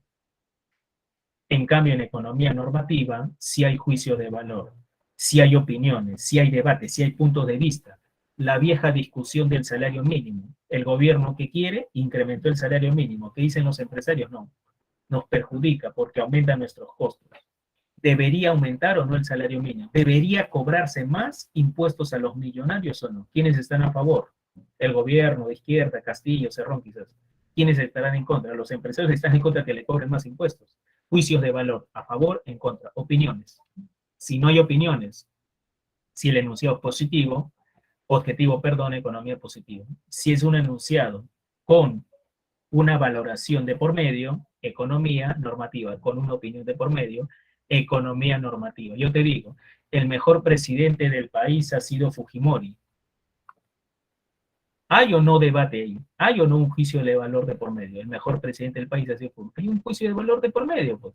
En cambio, en economía normativa, sí hay juicios de valor, sí hay opiniones, sí hay debates, sí hay puntos de vista. La vieja discusión del salario mínimo. El gobierno que quiere incrementó el salario mínimo. ¿Qué dicen los empresarios? No. Nos perjudica porque aumenta nuestros costos. ¿Debería aumentar o no el salario mínimo? ¿Debería cobrarse más impuestos a los millonarios o no? ¿Quiénes están a favor? El gobierno de izquierda, Castillo, Cerrón quizás. ¿Quiénes estarán en contra? Los empresarios están en contra de que le cobren más impuestos. Juicios de valor, a favor, en contra. Opiniones. Si no hay opiniones, si el enunciado es positivo, objetivo, perdón, economía positiva. Si es un enunciado con una valoración de por medio, economía normativa, con una opinión de por medio, economía normativa. Yo te digo, el mejor presidente del país ha sido Fujimori. ¿Hay o no debate ahí? ¿Hay o no un juicio de valor de por medio? El mejor presidente del país ha sido Fujimori. Hay un juicio de valor de por medio, pues.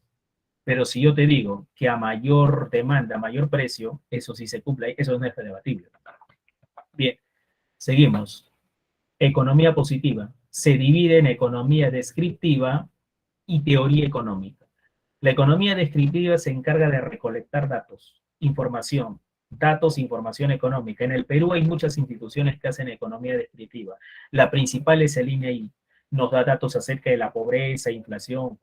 Pero si yo te digo que a mayor demanda, mayor precio, eso sí se cumple, eso no es debatible. Bien, seguimos. Economía positiva. Se divide en economía descriptiva y teoría económica. La economía descriptiva se encarga de recolectar datos, información, información económica. En el Perú hay muchas instituciones que hacen economía descriptiva. La principal es el INEI. Nos da datos acerca de la pobreza, inflación.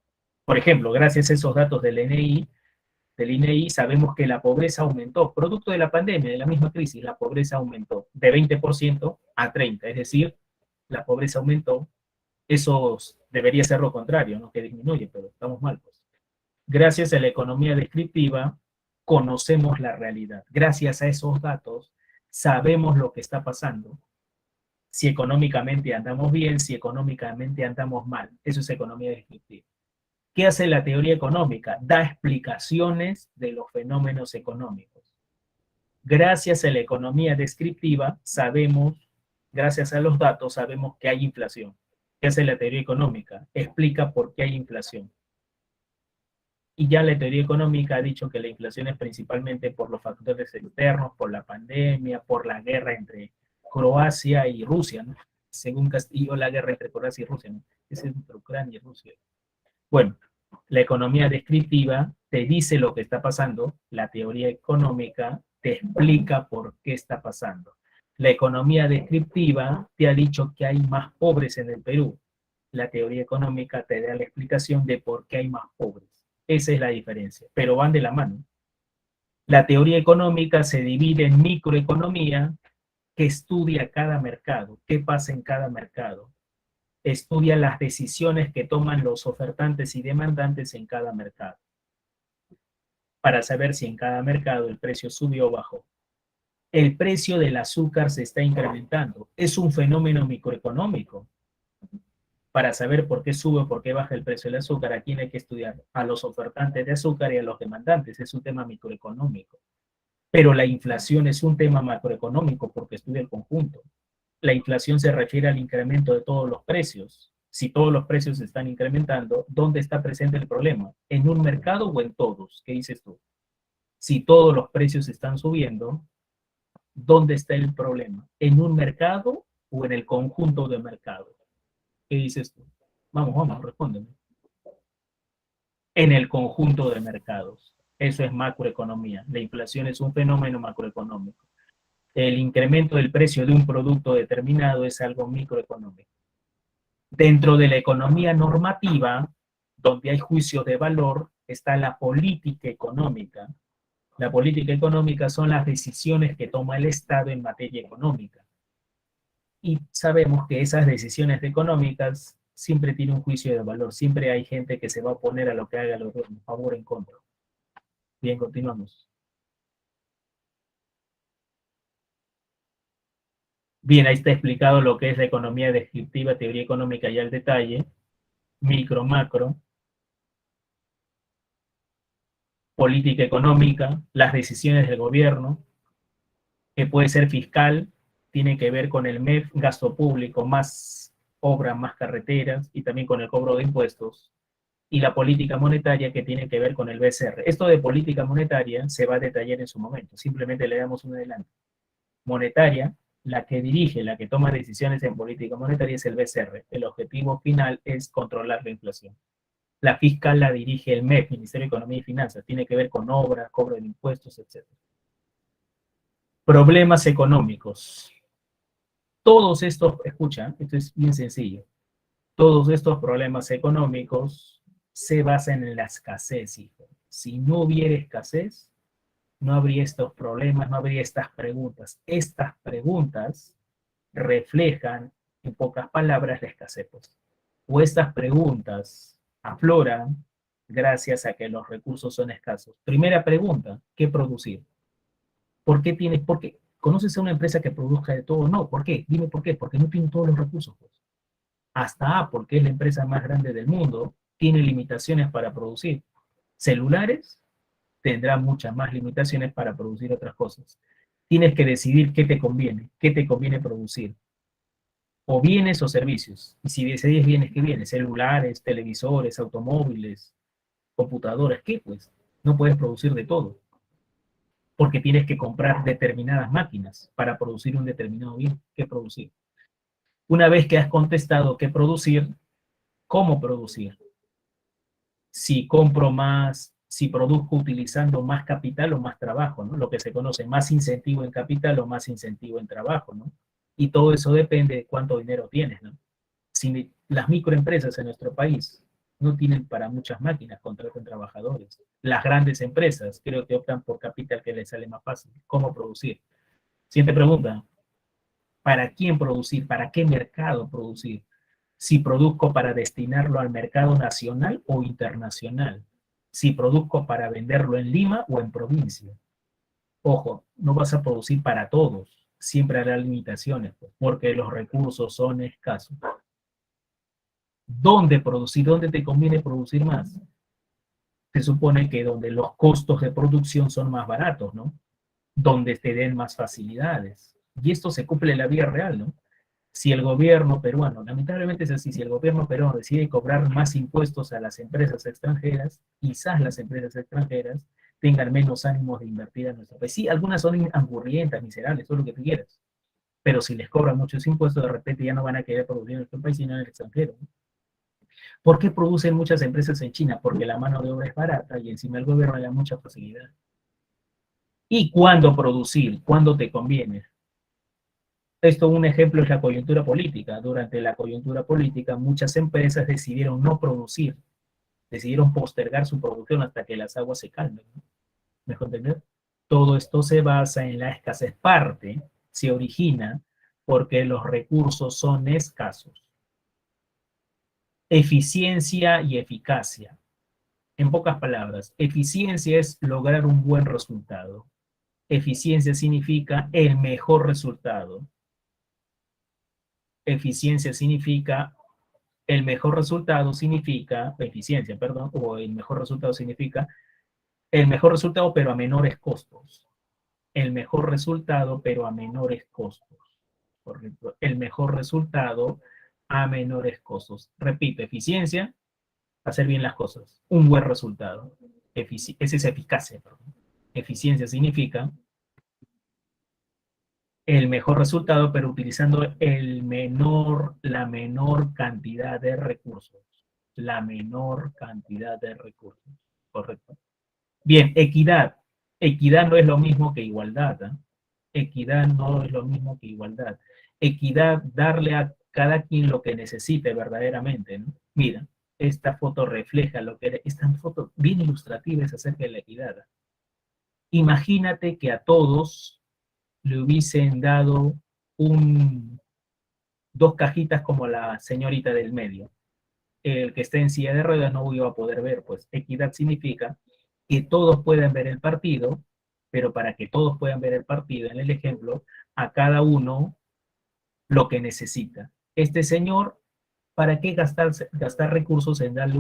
Por ejemplo, gracias a esos datos del INEI sabemos que la pobreza aumentó. Producto de la pandemia, de la misma crisis, la pobreza aumentó de 20% a 30%. Es decir, la pobreza aumentó. Eso debería ser lo contrario, ¿no? Que disminuye, pero estamos mal, pues. Gracias a la economía descriptiva, conocemos la realidad. Gracias a esos datos, sabemos lo que está pasando. Si económicamente andamos bien, si económicamente andamos mal. Eso es economía descriptiva. ¿Qué hace la teoría económica? Da explicaciones de los fenómenos económicos. Gracias a la economía descriptiva, sabemos, gracias a los datos, sabemos que hay inflación. ¿Qué hace la teoría económica? Explica por qué hay inflación. Y ya la teoría económica ha dicho que la inflación es principalmente por los factores externos, por la pandemia, por la guerra entre Croacia y Rusia, ¿no? según Castillo, la guerra entre Corea y Rusia, ¿no? Es entre Ucrania y Rusia. Bueno, la economía descriptiva te dice lo que está pasando, la teoría económica te explica por qué está pasando. La economía descriptiva te ha dicho que hay más pobres en el Perú. La teoría económica te da la explicación de por qué hay más pobres. Esa es la diferencia, pero van de la mano. La teoría económica se divide en microeconomía, que estudia cada mercado, qué pasa en cada mercado. Estudia las decisiones que toman los ofertantes y demandantes en cada mercado, para saber si en cada mercado el precio subió o bajó. El precio del azúcar se está incrementando. Es un fenómeno microeconómico. Para saber por qué sube o por qué baja el precio del azúcar, ¿a quién hay que estudiar? A los ofertantes de azúcar y a los demandantes. Es un tema microeconómico. Pero la inflación es un tema macroeconómico porque estudia el conjunto. La inflación se refiere al incremento de todos los precios. Si todos los precios se están incrementando, ¿dónde está presente el problema? ¿En un mercado o en todos? ¿Qué dices tú? Si todos los precios están subiendo, ¿dónde está el problema? ¿En un mercado o en el conjunto de mercados? ¿Qué dices tú? Vamos, respóndeme. En el conjunto de mercados. Eso es macroeconomía. La inflación es un fenómeno macroeconómico. El incremento del precio de un producto determinado es algo microeconómico. Dentro de la economía normativa, donde hay juicios de valor, está la política económica. La política económica son las decisiones que toma el Estado en materia económica. Y sabemos que esas decisiones económicas siempre tienen un juicio de valor. Siempre hay gente que se va a oponer a lo que haga el gobierno, a favor o en contra. Bien, continuamos. Bien, ahí está explicado lo que es la economía descriptiva, teoría económica y al detalle, micro, macro, política económica, las decisiones del gobierno, que puede ser fiscal, tiene que ver con el MEF, gasto público, más obras, más carreteras, y también con el cobro de impuestos, y la política monetaria que tiene que ver con el BCR. Esto de política monetaria se va a detallar en su momento, simplemente le damos un adelanto. Monetaria, la que dirige, la que toma decisiones en política monetaria es el BCR. El objetivo final es controlar la inflación. La fiscal la dirige el MEF, Ministerio de Economía y Finanzas, tiene que ver con obras, cobro de impuestos, etc. Problemas económicos. Todos estos, escucha, esto es bien sencillo, todos estos problemas económicos se basan en la escasez, hijo. Si no hubiera escasez, no habría estos problemas, no habría estas preguntas. Estas preguntas reflejan, en pocas palabras, la escasez. O estas preguntas afloran gracias a que los recursos son escasos. Primera pregunta, ¿qué producir? ¿Por qué tienes, por qué? ¿Conoces a una empresa que produzca de todo? No, ¿por qué? Dime por qué, porque no tiene todos los recursos. Pues. Hasta Apple, que es la empresa más grande del mundo, tiene limitaciones para producir. Celulares tendrá muchas más limitaciones para producir otras cosas. Tienes que decidir qué te conviene producir. O bienes o servicios. Y si decides bienes, ¿qué bienes? Celulares, televisores, automóviles, computadoras, ¿qué pues? No puedes producir de todo. Porque tienes que comprar determinadas máquinas para producir un determinado bien. ¿Qué producir? Una vez que has contestado qué producir, ¿cómo producir? Si compro más, si produzco utilizando más capital o más trabajo, ¿no? Lo que se conoce, más incentivo en capital o más incentivo en trabajo, ¿no? Y todo eso depende de cuánto dinero tienes, ¿no? Si las microempresas en nuestro país no tienen para muchas máquinas, contratan trabajadores. Las grandes empresas creo que optan por capital que les sale más fácil. ¿Cómo producir? Siguiente pregunta. ¿Para quién producir? ¿Para qué mercado producir? Si produzco para destinarlo al mercado nacional o internacional. Si produzco para venderlo en Lima o en provincia. Ojo, no vas a producir para todos. Siempre habrá limitaciones, porque los recursos son escasos. ¿Dónde producir? ¿Dónde te conviene producir más? Se supone que donde los costos de producción son más baratos, ¿no? Donde te den más facilidades. Y esto se cumple en la vida real, ¿no? Si el gobierno peruano, lamentablemente es así, si el gobierno peruano decide cobrar más impuestos a las empresas extranjeras, quizás las empresas extranjeras tengan menos ánimos de invertir en nuestro país. Sí, algunas son angurrientas, miserables, todo lo que tú quieras. pero si les cobran muchos impuestos, de repente ya no van a querer producir en nuestro país, sino en el extranjero. ¿Por qué producen muchas empresas en China? Porque la mano de obra es barata y encima el gobierno le da mucha facilidad. ¿Y cuándo producir? ¿Cuándo te conviene? Esto, un ejemplo, es la coyuntura política. Durante la coyuntura política, muchas empresas decidieron no producir, decidieron postergar su producción hasta que las aguas se calmen. ¿Me dejo entender? Todo esto se basa en la escasez. Parte se origina porque los recursos son escasos. Eficiencia y eficacia. En pocas palabras, eficiencia es lograr un buen resultado. Eficiencia significa el mejor resultado. Eficiencia significa, el mejor resultado significa, eficiencia, perdón, o el mejor resultado significa el mejor resultado pero a menores costos. El mejor resultado pero a menores costos. Correcto. El mejor resultado a menores costos. Repito, eficiencia, hacer bien las cosas. Un buen resultado. Esa es eficacia, perdón. Eficiencia significa el mejor resultado, pero utilizando la menor cantidad de recursos. La menor cantidad de recursos. Correcto. Bien, equidad. Equidad no es lo mismo que igualdad. ¿Eh? Equidad no es lo mismo que igualdad. Equidad, darle a cada quien lo que necesite verdaderamente, ¿no? Mira, esta foto refleja lo que era, esta foto bien ilustrativa es acerca de la equidad. Imagínate que a todos le hubiesen dado dos cajitas como la señorita del medio. El que esté en silla de ruedas no iba a poder ver, pues equidad significa que todos puedan ver el partido, pero para que todos puedan ver el partido, en el ejemplo, a cada uno lo que necesita. Este señor, ¿para qué gastar recursos en darle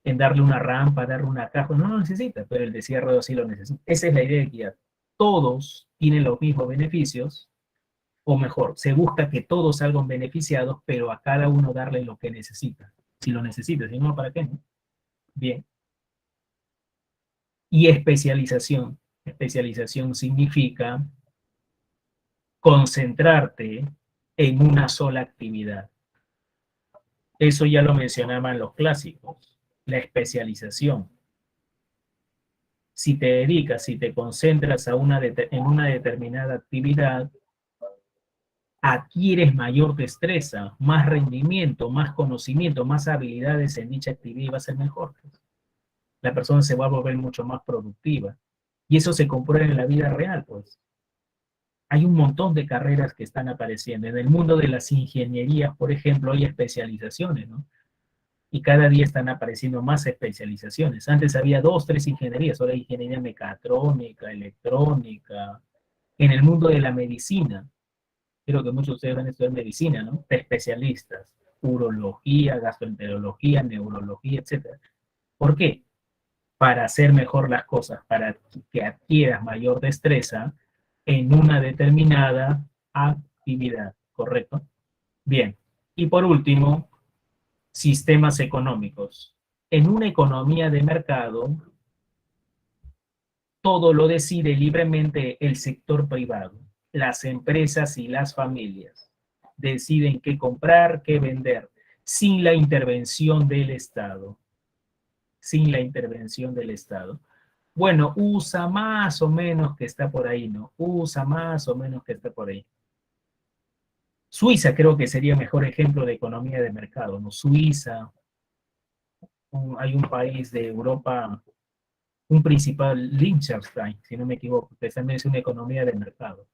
en darle una rampa, darle una caja? No lo necesita, pero el de silla de ruedas sí lo necesita. Esa es la idea de equidad. Todos tienen los mismos beneficios, o mejor, se busca que todos salgan beneficiados, pero a cada uno darle lo que necesita. Si lo necesita, si no, ¿para qué? No? Bien. Y especialización. Especialización significa concentrarte en una sola actividad. Eso ya lo mencionaban los clásicos, la especialización. Si te dedicas, si te concentras en una determinada actividad, adquieres mayor destreza, más rendimiento, más conocimiento, más habilidades en dicha actividad y va a ser mejor. La persona se va a volver mucho más productiva. Y eso se comprueba en la vida real, pues. Hay un montón de carreras que están apareciendo. En el mundo de las ingenierías, por ejemplo, hay especializaciones, ¿no? Y cada día están apareciendo más especializaciones. Antes había 2, 3 ingenierías, ahora hay ingeniería mecatrónica, electrónica. En el mundo de la medicina, creo que muchos de ustedes van a estudiar medicina, ¿no? Especialistas, urología, gastroenterología, neurología, etc. ¿Por qué? Para hacer mejor las cosas, para que adquieras mayor destreza en una determinada actividad, ¿correcto? Bien. Y por último, sistemas económicos. En una economía de mercado, todo lo decide libremente el sector privado. Las empresas y las familias deciden qué comprar, qué vender, sin la intervención del Estado. Sin la intervención del Estado. Bueno, USA más o menos que está por ahí, ¿no? USA más o menos que está por ahí. Suiza creo que sería mejor ejemplo de economía de mercado, ¿no? Suiza, hay un país de Europa, un principal, Liechtenstein, si no me equivoco, que también es una economía de mercado.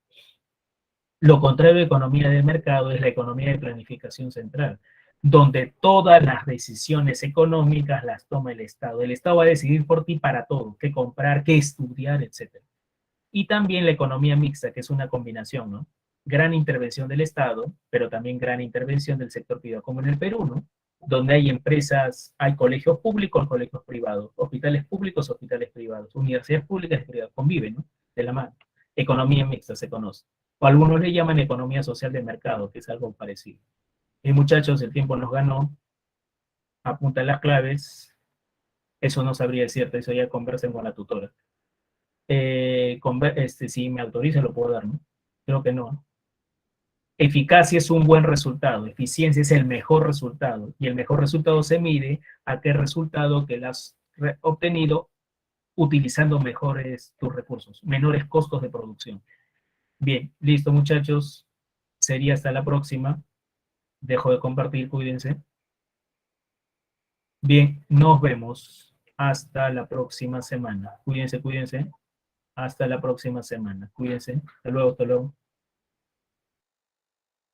Lo contrario de economía de mercado es la economía de planificación central, donde todas las decisiones económicas las toma el Estado. El Estado va a decidir por ti para todo, qué comprar, qué estudiar, etc. Y también la economía mixta, que es una combinación, ¿no? Gran intervención del Estado, pero también gran intervención del sector privado, como en el Perú, ¿no? Donde hay empresas, hay colegios públicos, colegios privados, hospitales públicos, hospitales privados, universidades públicas y privadas, conviven, ¿no? De la mano. Economía mixta se conoce. O algunos le llaman economía social de mercado, que es algo parecido. Y muchachos, el tiempo nos ganó, apunta las claves, eso no sabría decirte, eso ya conversen con la tutora. Si me autoriza lo puedo dar, ¿no? Creo que no. Eficacia es un buen resultado, eficiencia es el mejor resultado, y el mejor resultado se mide a qué resultado que has obtenido utilizando mejores tus recursos, menores costos de producción. Bien, listo muchachos, sería hasta la próxima. Dejo de compartir, cuídense. Bien, nos vemos hasta la próxima semana. Cuídense, cuídense. Hasta la próxima semana. Cuídense. Hasta luego, hasta luego.